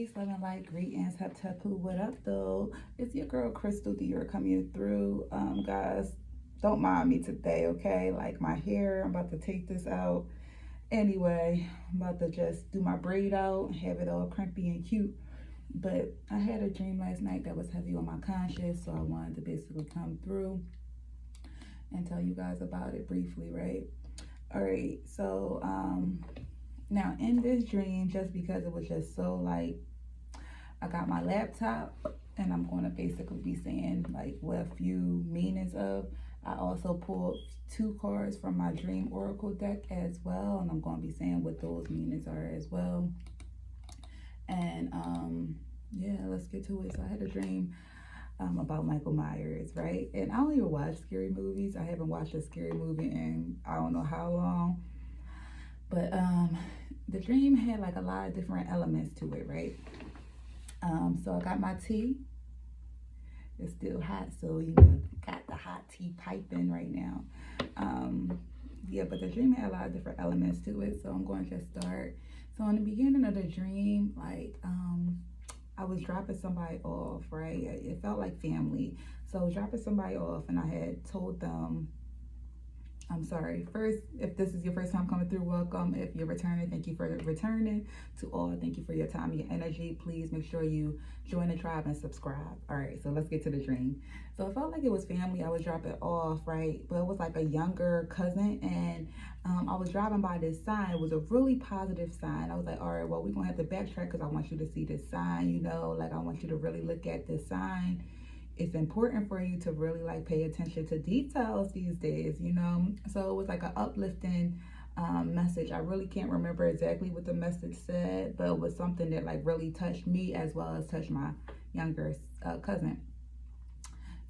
Peace, love, and light. Greetings, Hetep. What up, though? It's your girl, Crystal Dior, coming through. Guys, don't mind me today, okay? Like my hair, I'm about to take this out. Anyway, I'm about to just do my braid out, have it all crimpy and cute. But I had a dream last night that was heavy on my conscience, so I wanted to basically come through and tell you guys about it briefly, right? All right, so now in this dream, just because it was just so like, I got my laptop and I'm going to basically be saying like what a few meanings of. I also pulled 2 cards from my dream oracle deck as well, and I'm going to be saying what those meanings are as well. And yeah, let's get to it. So I had a dream about Michael Myers, right? And I don't even watch scary movies. I haven't watched a scary movie in I don't know how long. But the dream had like a lot of different elements to it, right? So I got my tea. It's still hot, so you know, got the hot tea piping right now. Yeah, but the dream had a lot of different elements to it, so I'm going to just start. So in the beginning of the dream, like I was dropping somebody off, right? It felt like family. So I was dropping somebody off, and I had told them, I'm sorry. First, if this is your first time coming through, welcome. If you're returning, thank you for returning. To all, thank you for your time and your energy. Please make sure you join the tribe and subscribe. All right, so let's get to the dream. So it felt like it was family. I was dropping off, right? But it was like a younger cousin, and I was driving by this sign. It was a really positive sign. I was like, all right, well, we're going to have to backtrack because I want you to see this sign, you know, like I want you to really look at this sign. It's important for you to really like pay attention to details these days, you know. So it was like an uplifting message. I really can't remember exactly what the message said, but it was something that like really touched me as well as touched my younger cousin.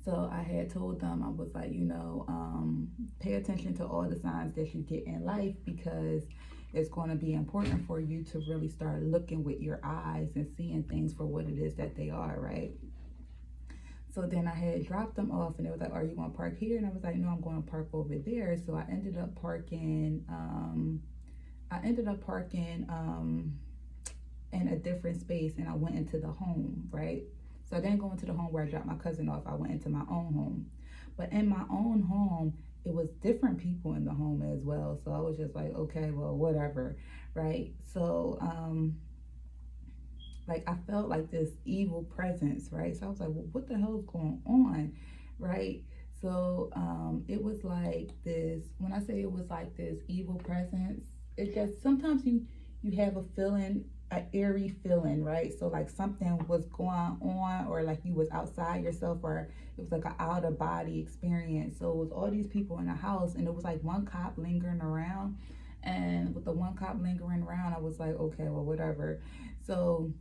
So I had told them, I was like, you know, pay attention to all the signs that you get in life, because it's going to be important for you to really start looking with your eyes and seeing things for what it is that they are, right? So then I had dropped them off, and they was like, are you going to park here? And I was like, no, I'm going to park over there. So I ended up parking, in a different space, and I went into the home, right? So I didn't go into the home where I dropped my cousin off. I went into my own home. But in my own home, it was different people in the home as well. So I was just like, okay, well, whatever, right? So, like I felt like this evil presence, right? So I was like, well, what the hell is going on, right? So it was like this. When I say it was like this evil presence, it just sometimes you have a feeling, an eerie feeling, right? So like something was going on, or like you was outside yourself, or it was like an out of body experience. So it was all these people in the house, and it was like one cop lingering around. And with the one cop lingering around, I was like, okay, well, whatever. So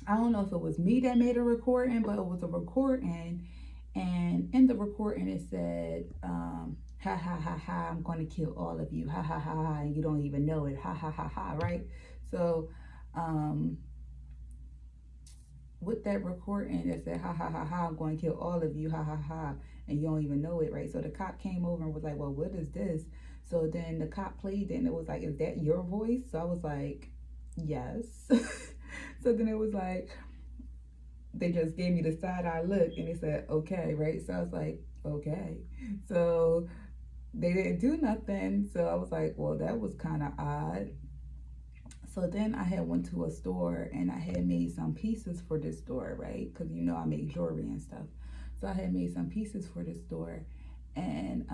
I don't know if it was me that made a recording, but it was a recording, and in the recording it said, ha ha ha ha, I'm going to kill all of you, ha ha ha ha, and you don't even know it, ha ha ha ha, right? So with that recording it said, ha ha ha ha, I'm going to kill all of you, ha ha ha, and you don't even know it, right? So the cop came over and was like, well, what is this? So then the cop played it, and it was like, is that your voice? So I was like, yes. So then it was like, they just gave me the side eye look, and they said, okay, right? So I was like, okay. So they didn't do nothing. So I was like, well, that was kind of odd. So then I had went to a store, and I had made some pieces for this store, right? Because you know I make jewelry and stuff. So I had made some pieces for this store, and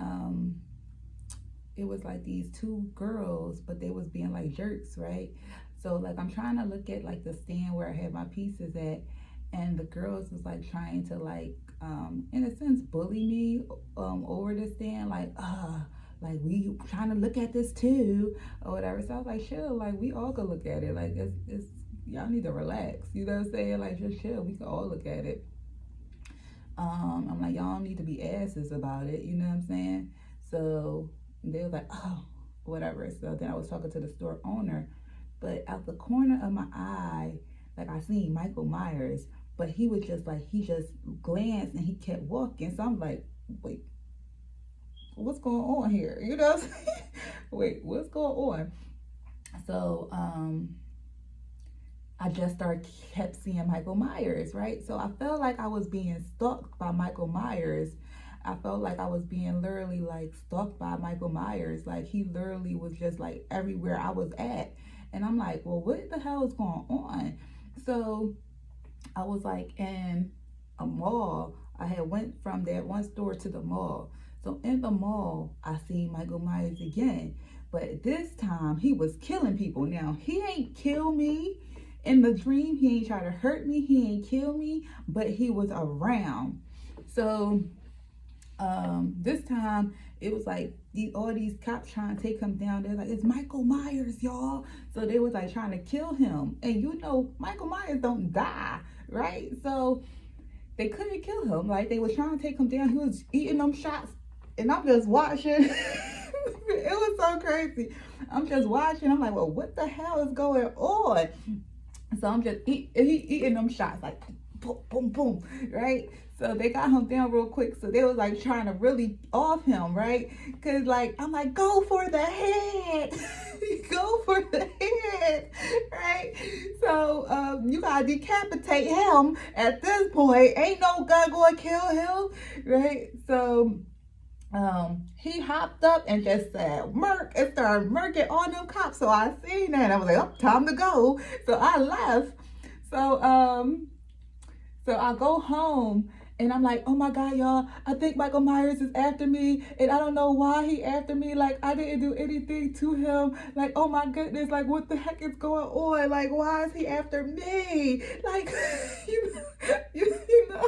it was like these 2 girls, but they was being like jerks, right? So like I'm trying to look at like the stand where I had my pieces at, and the girls was like trying to like in a sense bully me over the stand, like we trying to look at this too or whatever. So I was like, chill, like we all could look at it, like it's y'all need to relax, you know what I'm saying? Like just chill, we can all look at it. I'm like, y'all don't need to be asses about it, you know what I'm saying? So they were like, oh, whatever. So then I was talking to the store owner, but out the corner of my eye, like I seen Michael Myers, but he was just like, he just glanced and he kept walking. So I'm like, wait, what's going on here? You know what I'm saying? Wait, what's going on? So I just kept seeing Michael Myers, right? So I felt like I was being stalked by Michael Myers. I felt like I was being literally like stalked by Michael Myers. Like he literally was just like everywhere I was at. And I'm like, well, what the hell is going on? So I was like in a mall. I had went from that one store to the mall. So in the mall, I see Michael Myers again. But this time he was killing people. Now he ain't kill me in the dream. He ain't try to hurt me. He ain't kill me, but he was around. So this time it was like all these cops trying to take him down. They're like, it's Michael Myers, y'all. So they was like trying to kill him. And you know, Michael Myers don't die, right? So they couldn't kill him. Like they was trying to take him down. He was eating them shots. And I'm just watching. It was so crazy. I'm just watching. I'm like, well, what the hell is going on? So I'm just eating them shots like boom, boom, boom, right? So they got him down real quick. So they was like trying to really off him, right? Cause like I'm like, go for the head, go for the head, right? So you gotta decapitate him at this point. Ain't no gun gonna kill him, right? So he hopped up and just said "Merc" and started murking all them cops. So I seen that. I was like, oh, time to go. So I left. So I go home and I'm like, oh my God, y'all, I think Michael Myers is after me. And I don't know why he after me. Like, I didn't do anything to him. Like, oh my goodness, like, what the heck is going on? Like, why is he after me? Like, you know.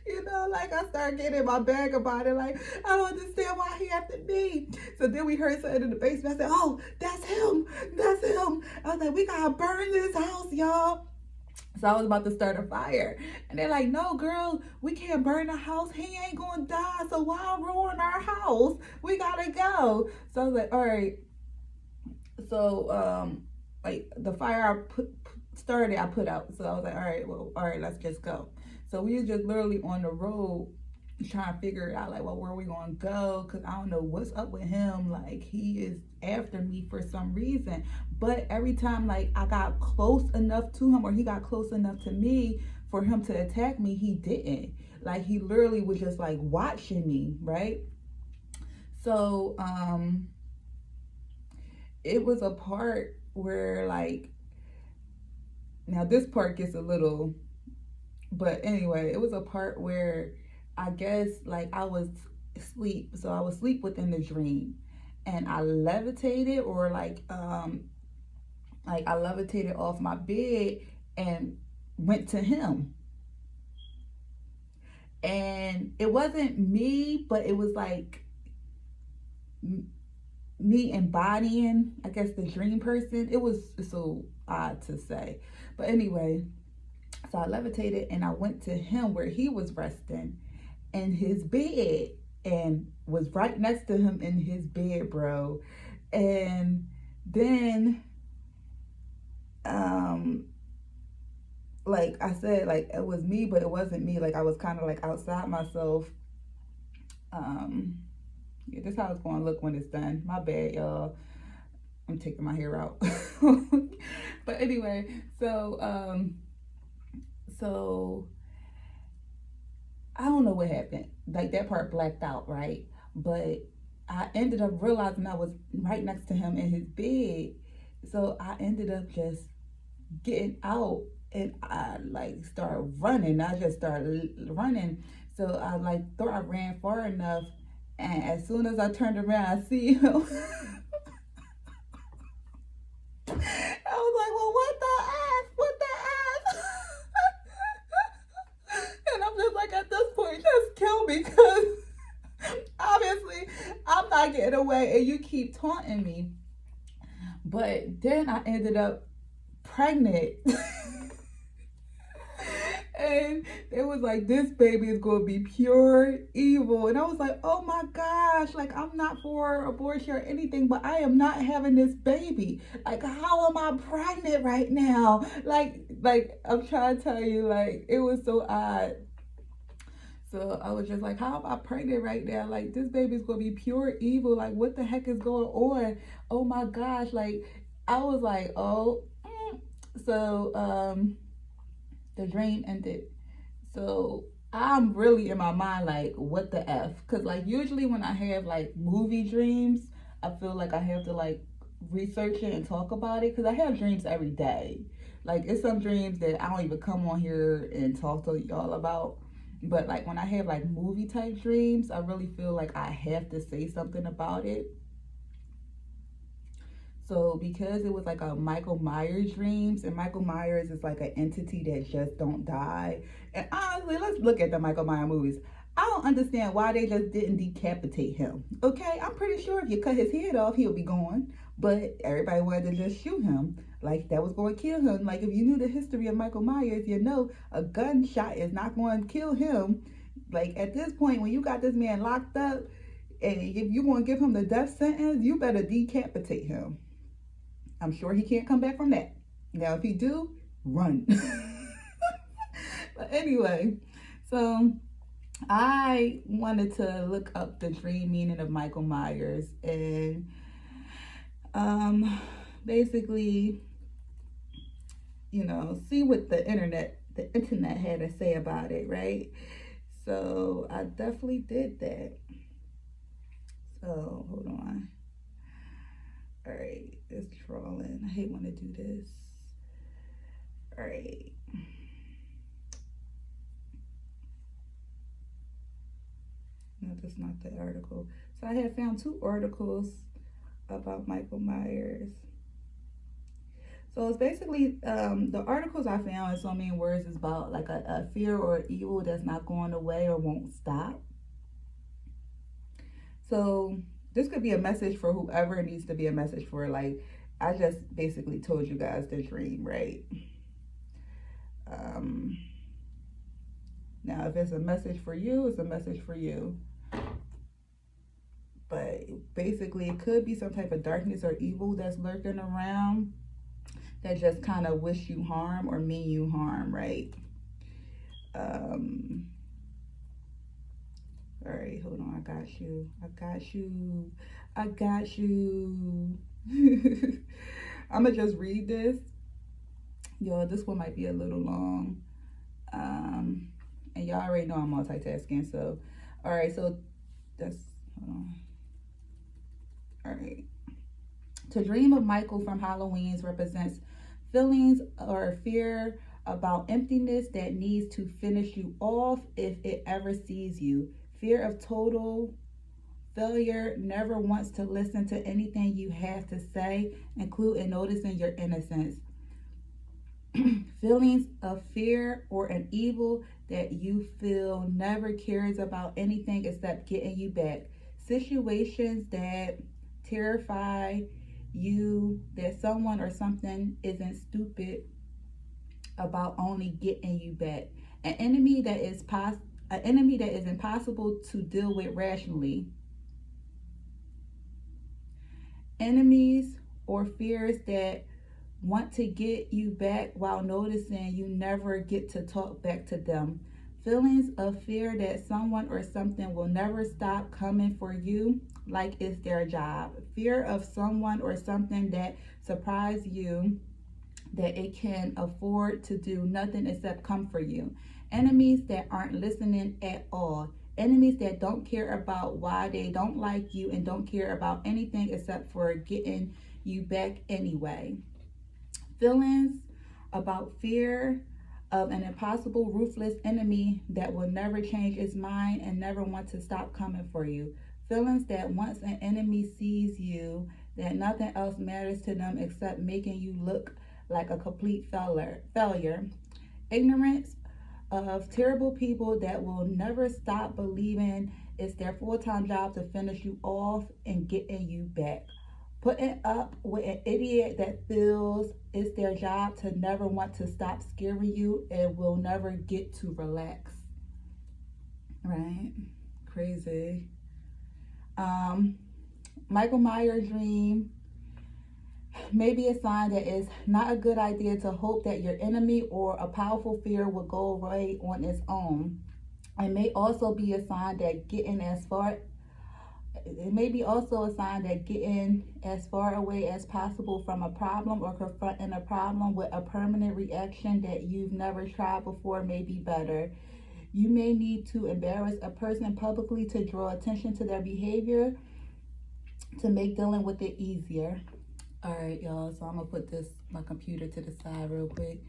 You know, like I started getting in my bag about it. Like, I don't understand why he after me. So then we heard something in the basement. I said, oh, that's him. That's him. I was like, we gotta burn this house, y'all. So I was about to start a fire. And they're like, no, girl, we can't burn the house. He ain't gonna die. So why ruin our house? We gotta go. So I was like, all right. So, like the fire I started, I put out. So I was like, all right, let's just go. So we was just literally on the road trying to figure it out, like, well, where we gonna go? Cause I don't know what's up with him. Like he is after me for some reason. But every time like I got close enough to him or he got close enough to me for him to attack me, he didn't. Like he literally was just like watching me, right? So it was a part where like, now this part gets a little, but anyway, it was a part where I guess like I was asleep. So I was asleep within the dream and I levitated or like I levitated off my bed and went to him. And it wasn't me, but it was like me embodying, I guess, the dream person. It was so odd to say. But anyway, so I levitated and I went to him where he was resting in his bed and was right next to him in his bed, bro. And then, like I said, like it was me, but it wasn't me. Like I was kind of like outside myself. Yeah, this is how it's going to look when it's done. My bad, y'all. I'm taking my hair out. But anyway, so I don't know what happened. Like that part blacked out, right? But I ended up realizing I was right next to him in his bed. So I ended up just getting out and I like started running. I just started running. So I like thought I ran far enough. And as soon as I turned around, I see him. I was like, well, what the ass? What the ass? And I'm just like, at this point, just kill me because obviously I'm not getting away and you keep taunting me. But then I ended up pregnant. And it was like, this baby is going to be pure evil. And I was like, oh my gosh, like I'm not for abortion or anything, but I am not having this baby. Like, how am I pregnant right now? Like I'm trying to tell you, like, it was so odd. So I was just like, how am I pregnant right now? Like, this baby's going to be pure evil. Like, what the heck is going on? Oh my gosh. Like, I was like, oh. So the dream ended. So I'm really in my mind like, what the F? Because like usually when I have like movie dreams, I feel like I have to like research it and talk about it because I have dreams every day. Like it's some dreams that I don't even come on here and talk to y'all about. But like when I have like movie type dreams, I really feel like I have to say something about it. So because it was like a Michael Myers dreams, and Michael Myers is like an entity that just don't die. And honestly, let's look at the Michael Myers movies. I don't understand why they just didn't decapitate him. Okay, I'm pretty sure if you cut his head off, he'll be gone. But everybody wanted to just shoot him. Like that was going to kill him. Like if you knew the history of Michael Myers, you know a gunshot is not going to kill him. Like at this point, when you got this man locked up, and if you want to give him the death sentence, you better decapitate him. I'm sure he can't come back from that. Now, if he do, run. But anyway, so I wanted to look up the dream meaning of Michael Myers and basically, see what the internet had to say about it, right? So I definitely did that. So hold on. All right, it's trolling. I hate when I do this. All right. No, that's not the article. So I had found 2 articles about Michael Myers. So it's basically the articles I found in so many words is about like a fear or evil that's not going away or won't stop. So this could be a message for whoever it needs to be a message for. Like I just basically told you guys the dream, right? Now if it's a message for you, it's a message for you. But basically it could be some type of darkness or evil that's lurking around that just kind of wish you harm or mean you harm, right? All right, hold on. I got you. I'm gonna just read this. Yo, this one might be a little long. And y'all already know I'm multitasking. So, all right. So that's, hold on. All right. To dream of Michael from Halloween's represents feelings or fear about emptiness that needs to finish you off if it ever sees you. Fear of total failure, never wants to listen to anything you have to say, including noticing your innocence. Feelings of fear or an evil that you feel never cares about anything except getting you back. Situations that terrify you, that someone or something isn't stupid about only getting you back. An enemy that is impossible to deal with rationally. Enemies or fears that want to get you back while noticing you never get to talk back to them. Feelings of fear that someone or something will never stop coming for you like it's their job. Fear of someone or something that surprise you, that it can afford to do nothing except come for you. Enemies that aren't listening at all. Enemies that don't care about why they don't like you and don't care about anything except for getting you back anyway. Feelings about fear of an impossible, ruthless enemy that will never change its mind and never want to stop coming for you. Feelings that once an enemy sees you, that nothing else matters to them except making you look like a complete failure. Ignorance of terrible people that will never stop believing it's their full-time job to finish you off and getting you back. Putting up with an idiot that feels it's their job to never want to stop scaring you and will never get to relax. Right? Crazy. Michael Myers dream may be a sign that it's not a good idea to hope that your enemy or a powerful fear will go away on its own. It may also be a sign that getting as far It may be also a sign that getting as far away as possible from a problem or confronting a problem with a permanent reaction that you've never tried before may be better. You may need to embarrass a person publicly to draw attention to their behavior to make dealing with it easier. All right, y'all. So I'm gonna put my computer to the side real quick.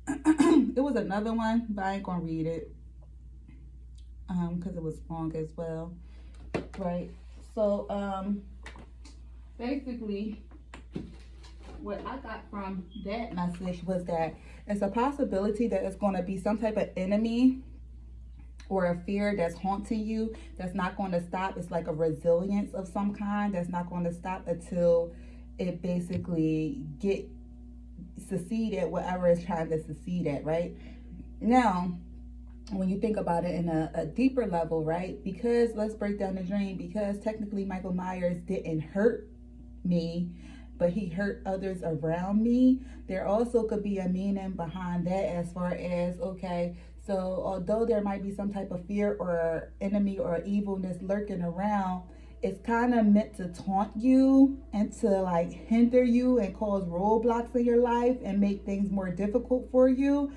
It was another one, but I ain't gonna read it because it was long as well. Right. So basically, what I got from that message was that it's a possibility that it's going to be some type of enemy or a fear that's haunting you that's not going to stop. It's like a resilience of some kind that's not going to stop until it basically succeed at whatever it's trying to succeed at, right? Now, when you think about it in a deeper level, right? Because let's break down the dream, because technically Michael Myers didn't hurt me, but he hurt others around me. There also could be a meaning behind that as far as, okay, so although there might be some type of fear or enemy or evilness lurking around, it's kind of meant to taunt you and to like hinder you and cause roadblocks in your life and make things more difficult for you,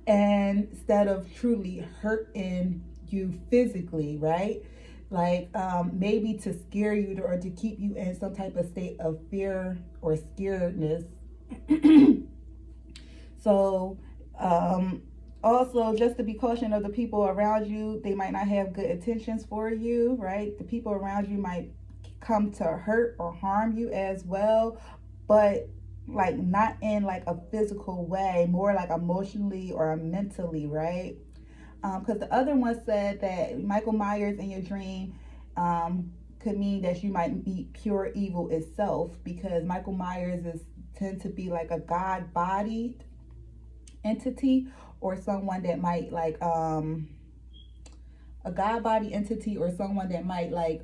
and instead of truly hurting you physically, right? Like maybe to scare you or to keep you in some type of state of fear or scaredness. So also just to be cautious of the people around you. They might not have good intentions for you, right? The people around you might come to hurt or harm you as well, but like not in like a physical way, more like emotionally or mentally, right? Because the other one said that Michael Myers in your dream could mean that you might meet pure evil itself, because Michael Myers tend to be like a god-bodied entity, or someone that might like a god-body entity, or someone that might like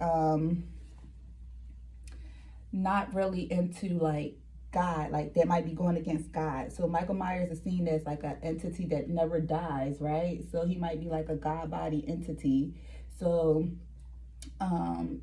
not really into like God, like that might be going against God. So Michael Myers is seen as like an entity that never dies, right? So he might be like a God body entity. So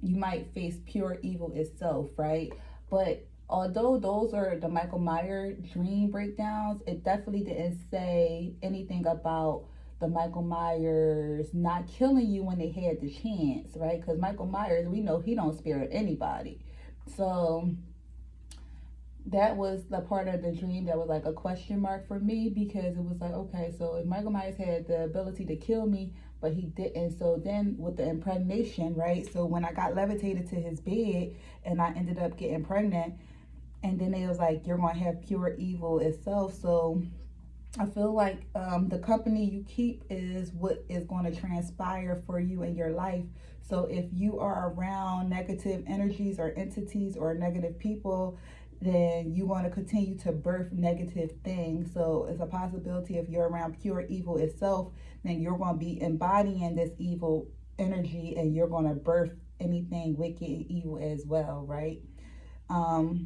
you might face pure evil itself, right? But although those are the Michael Myers dream breakdowns, it definitely didn't say anything about the Michael Myers not killing you when they had the chance, right? Because Michael Myers, we know he don't spare anybody. So that was the part of the dream that was like a question mark for me, because it was like, okay, so if Michael Myers had the ability to kill me, but he didn't, so then with the impregnation, right? So when I got levitated to his bed and I ended up getting pregnant, and then it was like, you're going to have pure evil itself. So I feel like the company you keep is what is going to transpire for you in your life. So if you are around negative energies or entities or negative people, then you want to continue to birth negative things. So it's a possibility if you're around pure evil itself, then you're going to be embodying this evil energy, and you're going to birth anything wicked and evil as well, right? All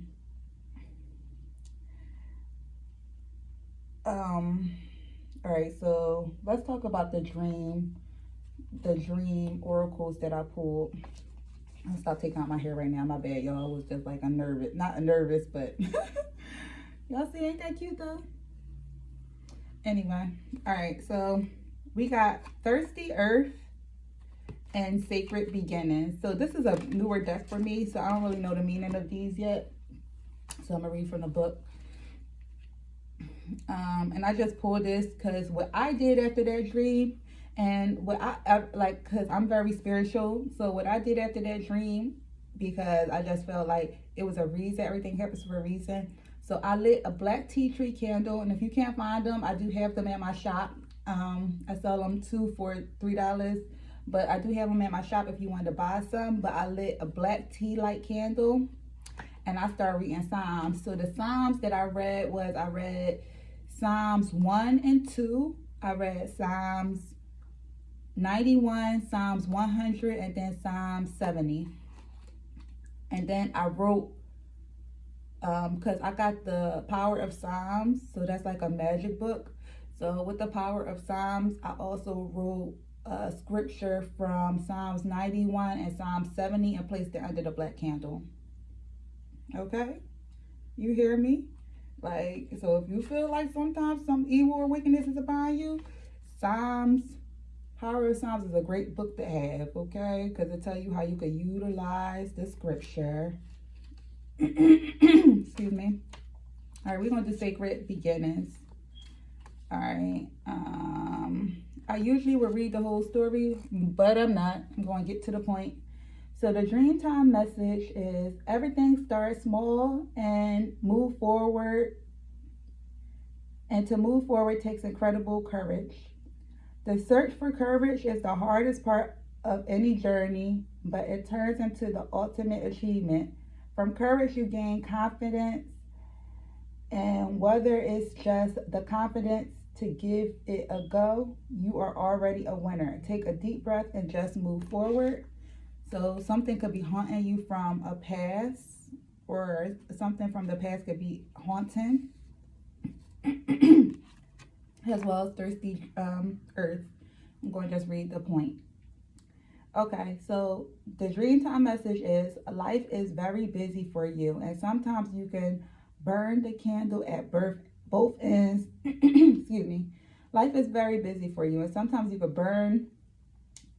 right, so let's talk about the dream oracles that I pulled. I'll stop taking out my hair right now. My bad, y'all. I was just like not nervous, but y'all see, ain't that cute though? Anyway, all right, so we got Thirsty Earth and Sacred Beginnings. So this is a newer deck for me, so I don't really know the meaning of these yet. So I'm gonna read from the book. And I just pulled this because what I did after that dream, and what I like, because I'm very spiritual, so what I did after that dream, because I just felt like it was a reason, everything happens for a reason. So I lit a black tea tree candle, and if you can't find them, I do have them at my shop. I sell them 2 for $3, but I do have them at my shop if you wanted to buy some. But I lit a black tea light candle, and I started reading Psalms. So the Psalms that I read was, I read Psalms 1 and 2. I read Psalms 91, Psalms 100, and then Psalms 70. And then I wrote, because I got the Power of Psalms, so that's like a magic book. So with the Power of Psalms, I also wrote scripture from Psalms 91 and Psalm 70 and placed it under the black candle. Okay? You hear me? Like, so if you feel like sometimes some evil or wickedness is upon you, Psalms, Power of Psalms is a great book to have, okay? Because it tells you how you can utilize the scripture. Excuse me. All right, we're going to do sacred beginnings. All right. I usually would read the whole story, but I'm not. I'm going to get to the point. So the dream time message is everything starts small and move forward. And to move forward takes incredible courage. The search for courage is the hardest part of any journey, but it turns into the ultimate achievement. From courage, you gain confidence, and whether it's just the confidence to give it a go, you are already a winner. Take a deep breath and just move forward. So something could be haunting you from a past, or something from the past could be haunting, as well as thirsty earth. I'm going to just read the point. Okay, so the dream time message is life is very busy for you, and sometimes you can burn the candle at both ends. Excuse me. Life is very busy for you, and sometimes you can burn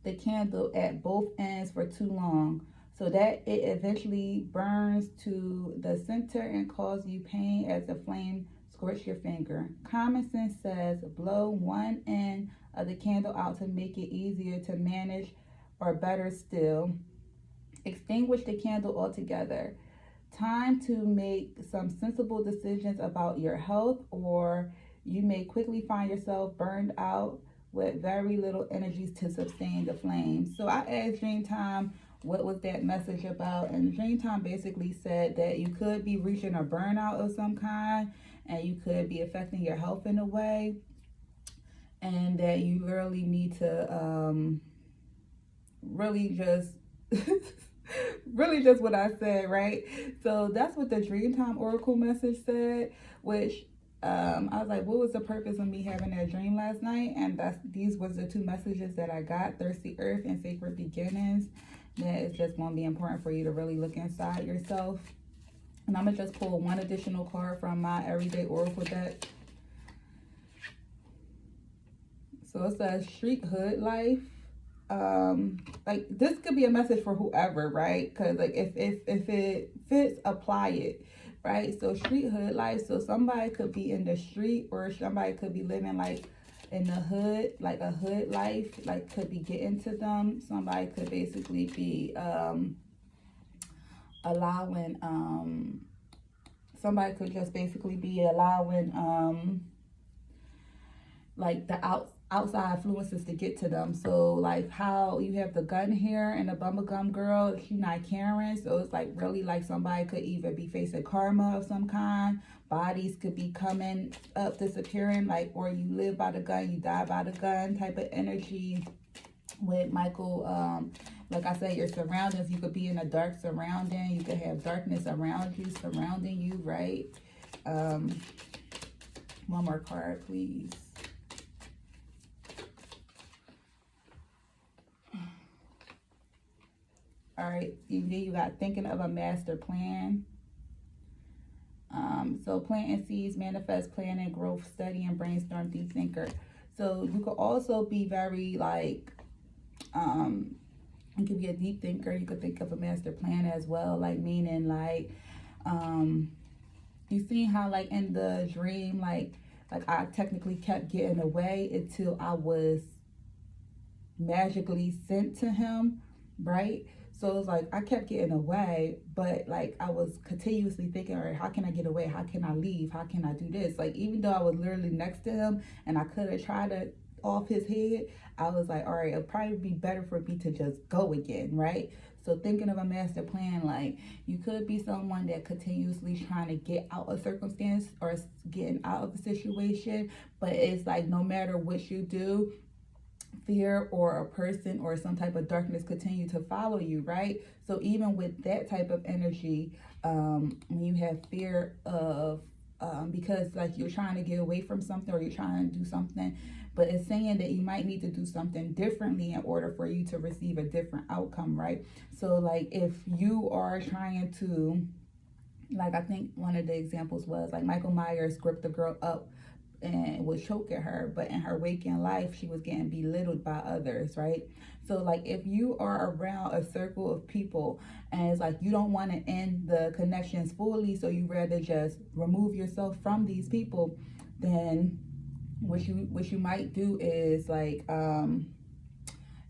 the candle at both ends for too long, so that it eventually burns to the center and causes you pain as the flame scorches your finger. Common sense says blow one end of the candle out to make it easier to manage, or better still, extinguish the candle altogether. Time to make some sensible decisions about your health, or you may quickly find yourself burned out with very little energy to sustain the flame. So I asked Dreamtime what was that message about, and Dreamtime basically said that you could be reaching a burnout of some kind, and you could be affecting your health in a way, and that you really need to really just really just what I said, right? So that's what the Dreamtime Oracle message said, which I was like, what was the purpose of me having that dream last night? And these was the two messages that I got: Thirsty Earth and Sacred Beginnings. That is just going to be important for you to really look inside yourself. And I'm going to just pull one additional card from my Everyday Oracle deck. So it says Street Hood Life. Like this could be a message for whoever, right? Because like if it fits, apply it, right? So street hood life, so somebody could be in the street, or somebody could be living like in the hood, like a hood life, like could be getting to them. Somebody could basically be allowing somebody could just basically be allowing like the outside influences to get to them. So like how you have the gun here and the bubblegum girl, she's not caring. So it's like really like somebody could either be facing karma of some kind. Bodies could be coming up, disappearing, like, or you live by the gun, you die by the gun type of energy with Michael. Like I said, your surroundings, you could be in a dark surrounding. You could have darkness around you, surrounding you, right? One more card, please. All right, then you got thinking of a master plan. So planting seeds, manifest, planning, growth, study, and brainstorm, deep thinker. So you could also be very like, you could be a deep thinker. You could think of a master plan as well, like meaning like, you see how like in the dream, like I technically kept getting away until I was magically sent to him, right? So it was like I kept getting away, but like I was continuously thinking, all right, how can I get away? How can I leave? How can I do this? Like even though I was literally next to him and I could have tried to off his head, I was like, all right, it'll probably be better for me to just go again, right? So thinking of a master plan, like you could be someone that continuously trying to get out of circumstance or getting out of a situation, but it's like no matter what you do, fear or a person or some type of darkness continue to follow you, right? So even with that type of energy, when you have fear of because like you're trying to get away from something or you're trying to do something, but it's saying that you might need to do something differently in order for you to receive a different outcome, right? So like if you are trying to, like I think one of the examples was like Michael Myers gripped the girl up and was choking her, but in her waking life she was getting belittled by others, right? So like if you are around a circle of people and it's like you don't want to end the connections fully, so you rather just remove yourself from these people, then what you might do is like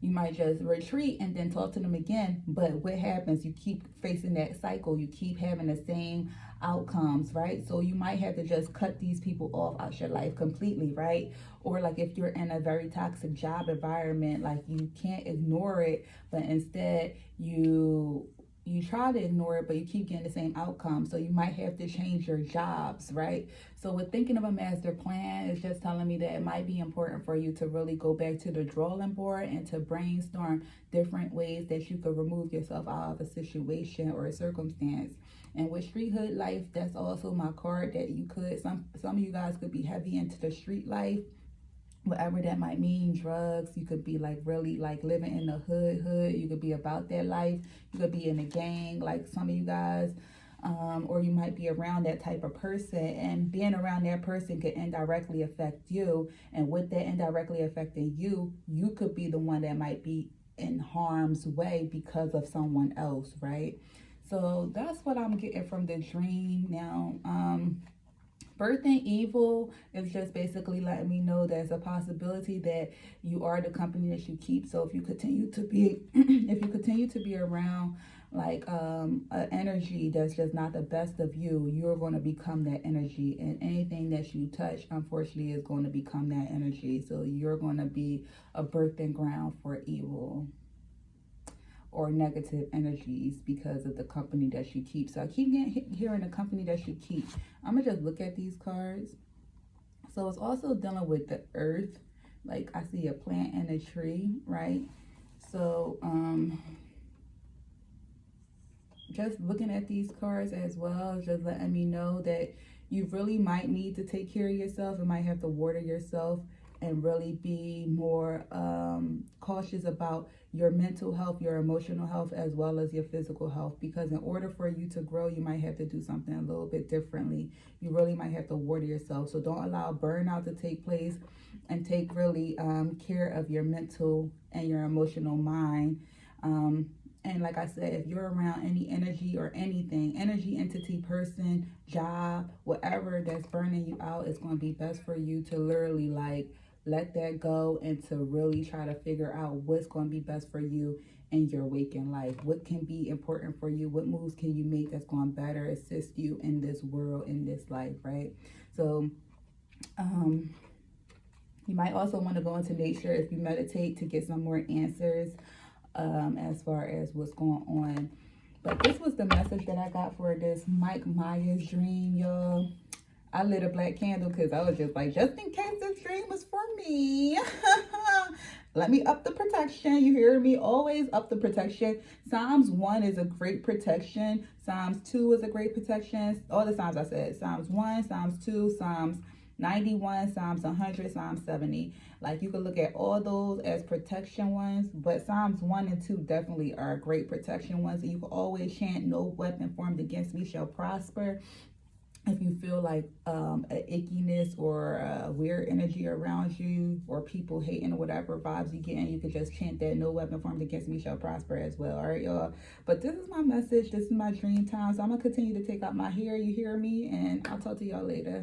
you might just retreat and then talk to them again. But what happens? You keep facing that cycle. You keep having the same outcomes, right? So you might have to just cut these people off out your life completely, right? Or like if you're in a very toxic job environment, like you can't ignore it, but instead you try to ignore it, but you keep getting the same outcome. So you might have to change your jobs, right? So with thinking of a master plan, it's just telling me that it might be important for you to really go back to the drawing board and to brainstorm different ways that you could remove yourself out of a situation or a circumstance. And with streethood life, that's also my card that you could, some of you guys could be heavy into the street life, whatever that might mean. Drugs, you could be like really like living in the hood, you could be about that life, you could be in a gang like some of you guys, or you might be around that type of person, and being around that person could indirectly affect you, and with that indirectly affecting you, you could be the one that might be in harm's way because of someone else, right? So that's what I'm getting from the dream. Now birthing evil is just basically letting me know there's a possibility that you are the company that you keep. So if you continue to be if you continue to be around like an energy that's just not the best of you, you're going to become that energy, and anything that you touch unfortunately is going to become that energy. So you're going to be a birthing ground for evil or negative energies because of the company that you keep. So I keep hearing the company that you keep. I'm gonna just look at these cards. So it's also dealing with the earth. Like I see a plant and a tree, right? So just looking at these cards as well, just letting me know that you really might need to take care of yourself and might have to water yourself and really be more cautious about your mental health, your emotional health, as well as your physical health. Because in order for you to grow, you might have to do something a little bit differently. You really might have to water yourself. So don't allow burnout to take place, and take really care of your mental and your emotional mind. And like I said, if you're around any energy or anything, energy, entity, person, job, whatever that's burning you out, it's going to be best for you to literally like let that go and to really try to figure out what's going to be best for you in your waking life. What can be important for you? What moves can you make that's going to better assist you in this world, in this life, right? So, you might also want to go into nature if you meditate to get some more answers as far as what's going on. But this was the message that I got for this Mike Myers dream, y'all. I lit a black candle because I was just like, just in case this dream was for me. Let me up the protection. You hear me? Always up the protection. Psalms 1 is a great protection. Psalms 2 is a great protection. All the Psalms I said. Psalms 1, Psalms 2, Psalms 91, Psalms 100, Psalms 70. Like you can look at all those as protection ones, but Psalms 1 and 2 definitely are great protection ones. And you can always chant, no weapon formed against me shall prosper. If you feel like an ickiness or a weird energy around you, or people hating or whatever vibes you get, you could just chant that no weapon formed against me shall prosper as well. All right, y'all. But this is my message. This is my dream time. So I'm going to continue to take out my hair. You hear me? And I'll talk to y'all later.